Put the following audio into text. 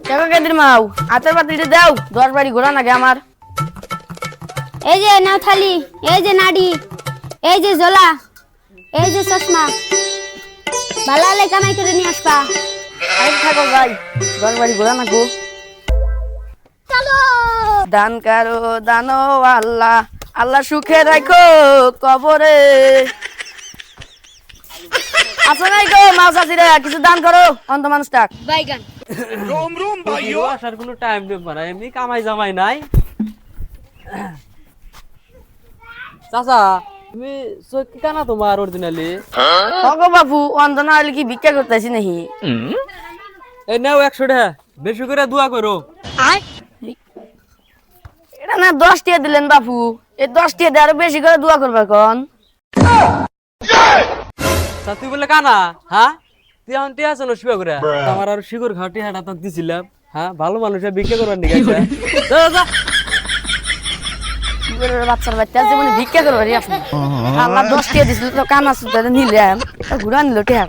টাকা কেদির মাও আতের পাতিটা দাও 10 বাড়ি ঘোরা নাকি আমার। এই যে নাও থালি, এই যে নাড়ি, এই যে জোলা, এই যে চশমা, ভালো হলে কামাই করে নিয়ে আসবা। আরে থাকো যাই 10 বাড়ি ঘোরা নাকো। চলো দান কারো দানো আল্লাহ, আল্লাহ সুখে রাখো কবরে। আসো নাই গো মাছ আসিরে কিছু দান করো অন্ত মানুষটা। বাইগান আসার কোনো টাইম নেই না, এমনি কামাই জামাই নাই। চাচা তুমি চোখ কানা তোমার অরিজিনালি? ওগো বাবু অন্ত না হলে কি ভিক্ষা করতেছি নাকি? এই নাও 100 টাকা, বেশি করে দোয়া করো। এটা না 10 টাকা দিলেন বাপু, এই 10 টাকা দিয়ে আরো বেশি করে দোয়া করবে কোন। তা তুই বলে কানা, হ্যাঁ তুই এখন টিয়া আছো শিবা করে আমার আর শিকর ঘাটি হাঁটা তো দিছিলাম। হ্যাঁ ভালো মানুষের ভিক্ষা করবার নিয়ে গেছে। বাচ্চার বাচ্চা জীবনে ভিক্ষা করবে রে আপনি। আল্লাহ 10 টাকা দিছিল তো কানা সুতা নিলাম ঘুরা নিল টাকা।